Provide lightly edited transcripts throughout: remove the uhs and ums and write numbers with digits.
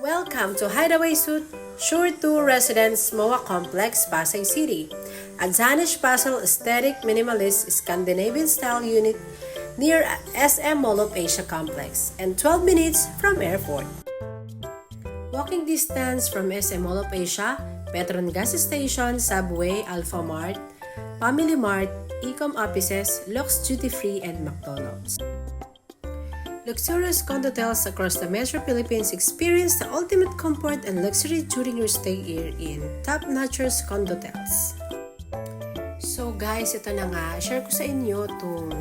Welcome to Hideaway Suite Sure 2 Residence MOA Complex, Pasay City. A Danish puzzle aesthetic minimalist Scandinavian-style unit near SM Mall of Asia Complex and 12 minutes from airport. Walking distance from SM Mall of Asia, Petron Gas Station, Subway, Alpha Mart, Family Mart, Ecom Offices, Lux Duty Free, and McDonald's. Luxurious condohotels across the Metro Philippines experience the ultimate comfort and luxury during your stay here in top-notch condohotels. So guys, ito na nga, share ko sa inyo itong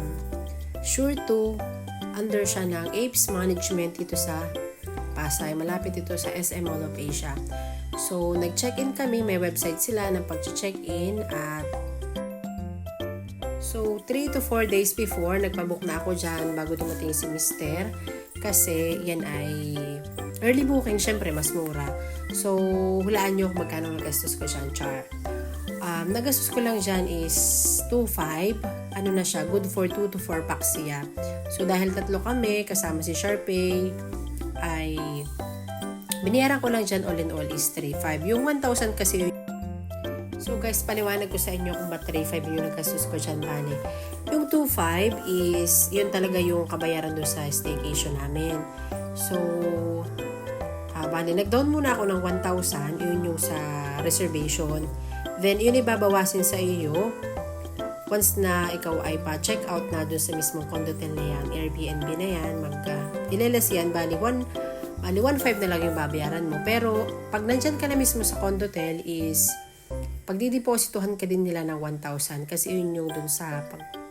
Sure 2, under siya ng Apes Management dito sa Pasay, malapit ito sa SM Mall of Asia. So nag-check-in kami, may website sila ng pag-check-in at so, 3 to 4 days before, nagpabook na ako dyan bago dumating si Mister. Kasi, yan ay early booking, syempre, mas mura. So, hulaan nyo kung magkano nagastos ko dyan, char. Nagastos ko lang dyan is 2.5. Ano na siya, good for 2 to 4 packs siya. So, dahil tatlo kami, kasama si Sharpay, ay biniyaran ko lang dyan all in all is 3.5. Yung 1,000 kasi so guys, paliwanag ko sa inyo kung ba't 3.5 yung nagkasus ko dyan, bali. Yung 2.5 is, yun talaga yung kabayaran doon sa staycation namin. So, bali, nag-down muna ako ng 1,000, yun yung sa reservation. Then, yun ibabawasin sa iyo once na ikaw ay pa-check out na doon sa mismong condotel na yan, Airbnb na yan, ileles yan, bali 1.5 na lang yung babayaran mo. Pero, pag nandyan ka na mismo sa condotel is pagdidepositohan ka din nila ng 1,000 kasi yun yung dun sa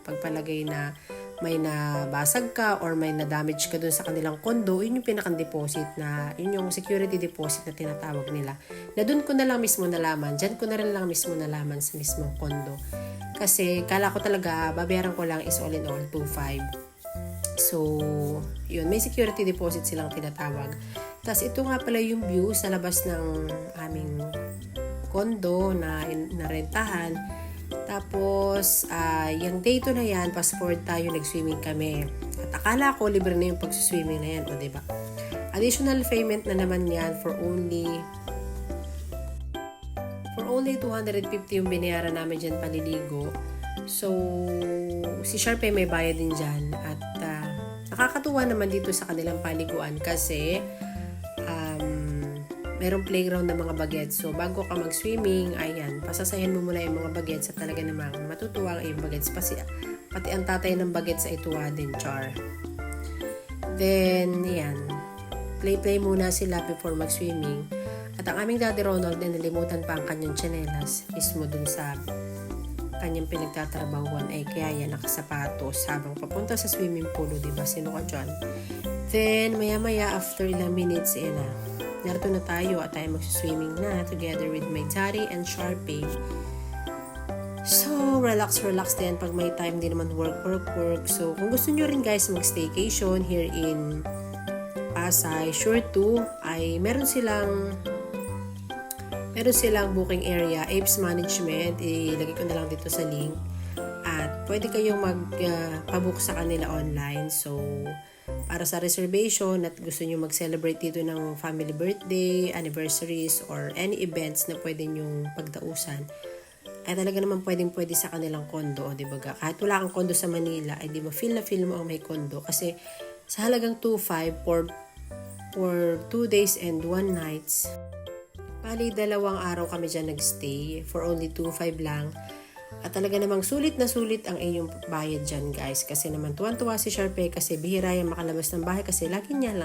pagpalagay na may nabasag ka or may na-damage ka dun sa kanilang kondo, yun yung pinaka-deposit na, yun yung security deposit na tinatawag nila. Na dun ko na lang mismo nalaman, dyan ko na rin lang mismo nalaman sa mismong kondo. Kasi kala ko talaga, babayaran ko lang is all in all 2.5. So, yun, may security deposit silang tinatawag. Tapos ito nga pala yung view sa labas ng aming kondo na narentahan. Tapos, yung day 2 na yan, fast forward tayo, nag-swimming kami. At akala ko, libre na yung pag-swimming na yan, o diba? Additional payment na naman yan for only 250 yung binayaran namin dyan paliligo. So, si Sharpay may bayad din dyan. At nakakatuwa naman dito sa kanilang paliguan kasi merong playground ng mga bagets. So, bago ka mag-swimming, ayan, pasasayan mo muna yung mga bagets at talaga namang matutuwa ang iyong bagets. Pati ang tatay ng bagets ay tuwa din, char. Then, ayan, play muna sila before mag-swimming. At ang aming Daddy Ronald din, nalimutan pa ang kanyang tsinelas mismo dun sa kanyang pinagtatrabahuan ay kaya yan nakasapatos habang papunta sa swimming pool, diba? Sino ka dyan? Then, maya-maya, after ilang minutes, narito na tayo at tayo magsiswimming na together with my daddy and Sharpay. So, relax din pag may time din naman work. So, kung gusto nyo rin guys mag-staycation here in Pasay, Sure 2 ay meron silang booking area, Apes Management. Ilagay ko na lang dito sa link. At pwede kayong mag-pabook sa kanila online. So, para sa reservation at gusto nyo mag-celebrate dito ng family birthday, anniversaries, or any events na pwede nyong pagdausan, ay talaga naman pwede sa kanilang kondo, di ba? Kahit wala kang kondo sa Manila, ay di ba feel mo ang may kondo. Kasi sa halagang 2.5 for 2 days and 1 nights, bali 2 araw kami dyan nagstay for only 2.5 lang. At talaga namang sulit na sulit ang iyong bayad dyan guys. Kasi naman tuwan-tuwa si Sharpay kasi bihira yung makalabas ng bahay kasi lagi nga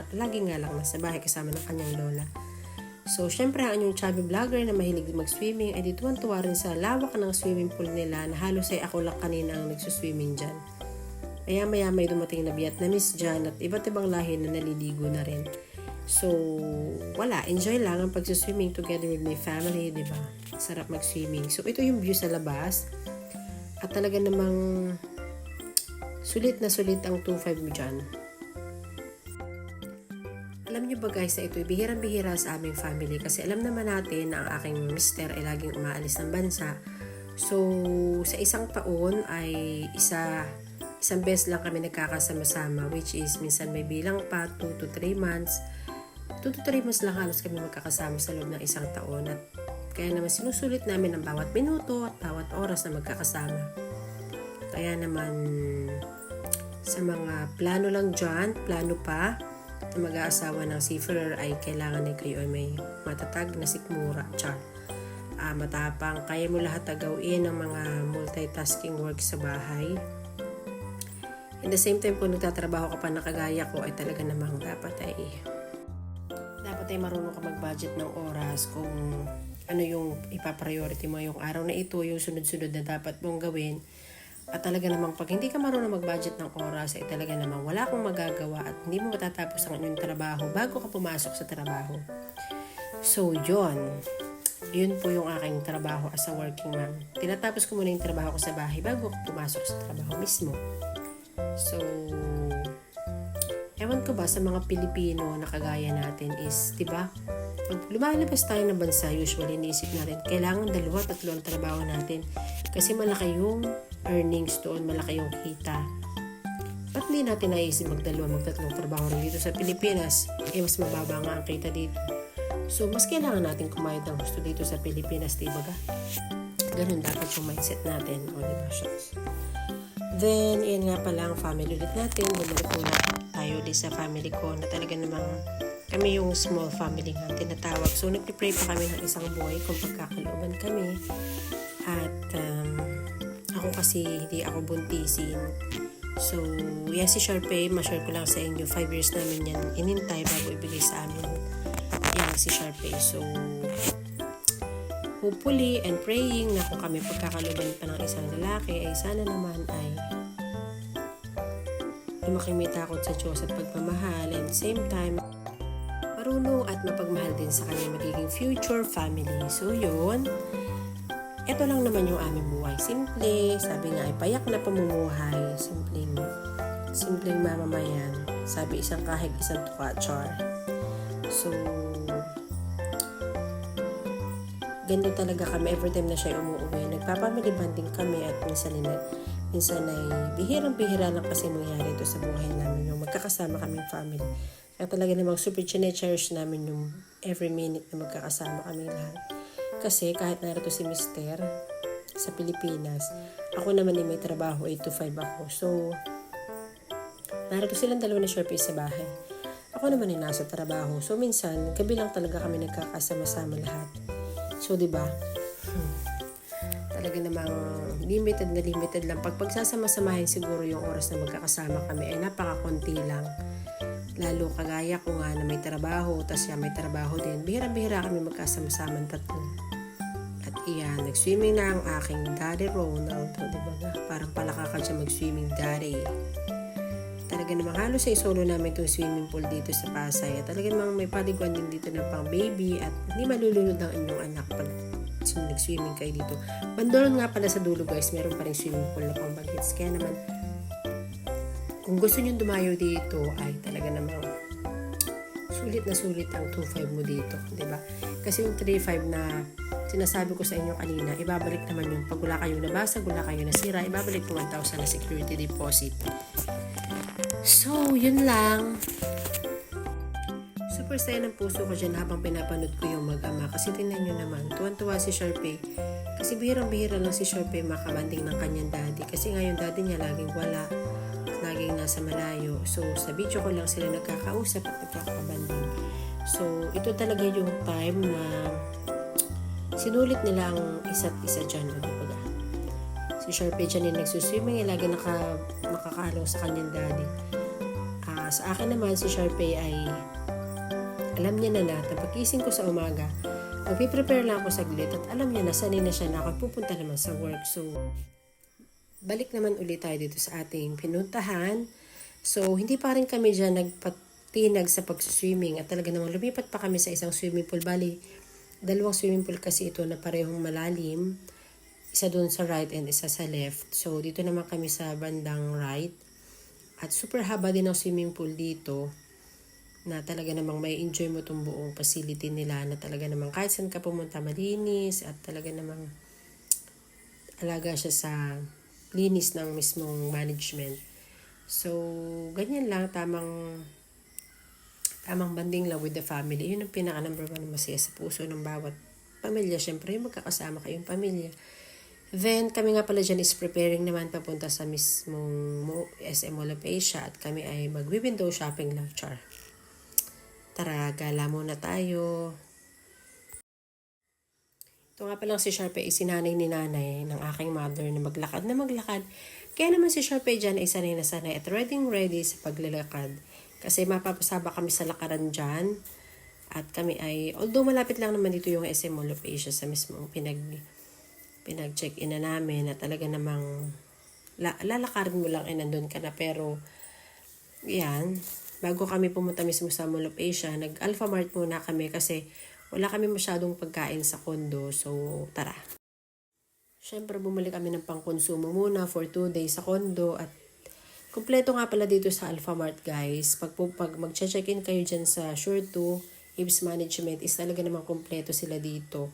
lang nasa bahay kasama ng kanyang lola. So syempre ang inyong chubby vlogger na mahilig mag-swimming ay di tuwan-tuwa rin sa lawak ng swimming pool nila na halos ay ako lang kanina ang nagsuswimming dyan. Maya may dumating na Vietnamese dyan at iba't ibang lahi na naliligo na rin. So, wala. Enjoy lang ang pag-swimming together with my family, di ba? Sarap mag-swimming. So, ito yung view sa labas. At talaga namang sulit na sulit ang 2.5 mo dyan. Alam niyo ba guys na ito, bihirang-bihira sa aming family kasi alam naman natin na ang aking mister ay laging umaalis ng bansa. So, sa isang taon ay isang beses lang kami nagkakasama-sama which is minsan may bilang pa 2 to 3 months. 2 to 3 months lang halos kami magkakasama sa loob ng isang taon at kaya naman sinusulit namin ang bawat minuto at bawat oras na magkakasama. Kaya naman sa mga plano lang dyan, plano pa na mag-aasawa ng seafarer ay kailangan ay kayo ay may matatag na sikmura, matapang, kaya mo lahat na gawin ng mga multitasking work sa bahay. In the same time, kung nagtatrabaho ka pa na kagaya ko, ay talaga namang dapat ay marunong ka mag-budget ng oras kung ano yung ipapriority mo yung araw na ito, yung sunod-sunod na dapat mong gawin. At talaga namang pag hindi ka marunong mag-budget ng oras, ay talaga namang wala kang magagawa at hindi mo matatapos ang inyong trabaho bago ka pumasok sa trabaho. So, yun po yung aking trabaho as a working mom. Tinatapos ko muna yung trabaho ko sa bahay bago ako pumasok sa trabaho mismo. So, ewan ko ba sa mga Pilipino na kagaya natin is, diba? Pag lumalabas tayo ng bansa, usually iniisip natin, kailangan 2-3 ang trabaho natin. Kasi malaki yung earnings doon, malaki yung kita. Ba't hindi natin naisip mag-2-3 trabaho rin dito sa Pilipinas? Mas mababa nga ang kita dito. So, mas kailangan natin kumayod ng gusto dito sa Pilipinas, diba ga? Ganun dapat yung mindset natin, o diba, shucks. Then, yun nga pala ang family ulit natin. Bumalik muna tayo ulit sa family ko na talaga namang kami yung small family nga tinatawag. So, nagpipray pa kami ng isang boy kung pagkakalooban kami. At ako kasi hindi ako buntisin. So, si Sharpay, ma-share ko lang sa inyo. 5 years namin yan inintay bago ibigay sa amin. Yan si Sharpay. So, hopefully and praying na kung kami pagkakalooban pa ng isang lalaki ay sana naman ay lumaki may takot sa Diyos at pagmamahal, and same time marunong at mapagmahal din sa kanyang magiging future family. So yun, ito lang naman yung aming buhay. Simple, sabi nga ay payak na pamumuhay, simpleng mamamayan, sabi isang kahig isang tuka, char. So ganito talaga kami every time na siya umuwi. Nagpapamily banding kami at minsan ay bihirang-bihira lang kasi mangyari ito sa buhay namin yung magkakasama kaming family. Kaya talaga namang super chine-cherish namin yung every minute na magkakasama kami lahat. Kasi kahit narito si Mister sa Pilipinas, ako naman ay may trabaho 8 to 5 ako. So, narito silang dalawa na Sharpay sa bahay. Ako naman ay nasa trabaho. So, minsan, gabi lang talaga kami nagkakasama-sama lahat. So, diba? Talaga namang limited lang. Pag pagsasama-samahin siguro yung oras na magkakasama kami ay napakakunti lang. Lalo kagaya ko nga na may trabaho, tas siya may trabaho din. Bihira-bihira kami magkasama-sama tatlo. At iyan, nag-swimming na ang aking daddy Ronaldo, diba nga? Parang palaka ka dyan mag-swimming daddy. Talaga namang halos ay solo namin itong swimming pool dito sa Pasay. At talaga namang may paliguan din dito ng pang baby at hindi malulunod ang inyong anak pag nag-swimming kayo dito. Bandoron nga pala sa dulo guys, meron pa rin swimming pool na pang bagets. Kaya naman, kung gusto nyo dumayo dito, ay talaga namang sulit na sulit ang 2.5 mo dito. Diba? Kasi yung 3.5 na sinasabi ko sa inyo kanina, ibabalik naman yun. Pag wala kayong nabasag, wala kayong nasira, ibabalik po 1,000 na security deposit. So, yun lang. Super saya ng puso ko dyan habang pinapanood ko yung mag-ama. Kasi tingnan nyo naman, tuwan-tuwa si Sharpay. Kasi bihirang-bihira lang si Sharpay makabanding ng kanyang daddy. Kasi nga yung daddy niya laging wala. Laging nasa malayo. So, sa video ko lang sila nagkakausap at nagkakabanding. So, ito talaga yung time na sinulit nila ang isa't isa dyan. Diba? Si Sharpay dyan yung nagsuswimming, lagi nakakahalong sa kanyang daddy. Sa akin naman, si Sharpay ay alam niya na pag-gising ko sa umaga, magpiprepare lang ako saglit at alam niya na sanay na siya na ako pupunta naman sa work. So, balik naman ulit tayo dito sa ating pinuntahan. So, hindi pa rin kami dyan nagpatinag sa pag-swimming at talaga namang lumipat pa kami sa isang swimming pool. Bali, 2 swimming pool kasi ito na parehong malalim. Isa doon sa right and isa sa left. So, dito naman kami sa bandang right. At super haba din ang swimming pool dito na talaga namang may enjoy mo itong buong facility nila na talaga namang kahit saan ka pumunta malinis at talaga namang alaga siya sa linis ng mismong management. So, ganyan lang, tamang tamang banding lang with the family. Yun ang pinaka number one na masaya sa puso ng bawat pamilya. Siyempre, yung magkakasama kayong pamilya. Then, kami nga pala dyan is preparing naman papunta sa mismong SM Mall of Asia at kami ay mag-window shopping lang, char. Tara, gala muna tayo. Ito nga palang si Sharpay ay sinanay ni nanay ng aking mother na maglakad na maglakad. Kaya naman si Sharpay dyan ay sanay na sanay at ready sa paglalakad. Kasi mapapasaba kami sa lakaran dyan. At kami ay, although malapit lang naman dito yung SM Mall of Asia sa mismong pinag-check-in na namin na talaga namang lalakarin mo lang ay nandun ka na. Pero, yan, bago kami pumunta mismo sa Mall of Asia, nag-Alpha Mart muna kami kasi wala kami masyadong pagkain sa condo. So, tara. Siyempre, bumili kami ng pangkonsumo muna for 2 days sa condo at kumpleto nga pala dito sa Alpha Mart, guys. Pag mag-check-in kayo dyan sa Sure 2, Ibs Management is talaga namang kumpleto sila dito.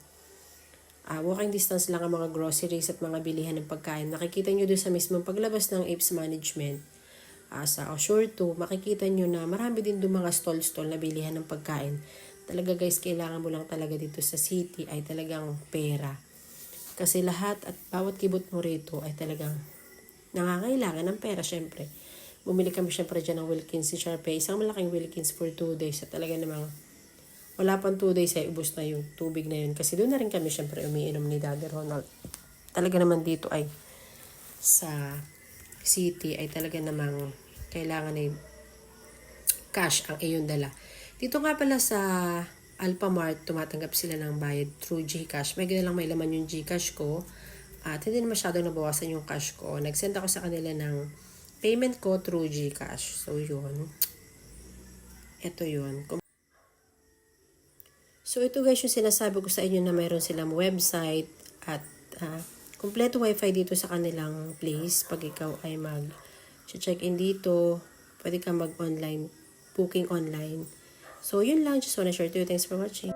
Walking distance lang ang mga groceries at mga bilihan ng pagkain. Nakikita nyo doon sa mismong paglabas ng Apes Management. Sa Sure 2, makikita nyo na marami din doon mga stall na bilihan ng pagkain. Talaga guys, kailangan mo lang talaga dito sa city ay talagang pera. Kasi lahat at bawat kibot mo rito ay talagang nangangailangan ng pera syempre. Bumili kami syempre dyan ng Wilkins si Sharpay. Isang malaking Wilkins for 2 days at talaga namang wala pang 2 days ay ubos na yung tubig na yun. Kasi doon na rin kami syempre umiinom ni Daddy Ronald. Talaga naman dito ay sa city ay talaga namang kailangan ay cash ang iyong dala. Dito nga pala sa Alpha Mart, tumatanggap sila ng bayad through GCash. May lang may laman yung GCash ko. At hindi na masyadong nabawasan yung cash ko. Nag-send ako sa kanila ng payment ko through GCash. So yun. Ito yun. So, ito guys yung sinasabi ko sa inyo na mayroon silang website at kumpleto wifi dito sa kanilang place. Pag ikaw ay mag-check-in dito, pwede kang mag-online, booking online. So, yun lang. Just wanna share to you. Thanks for watching.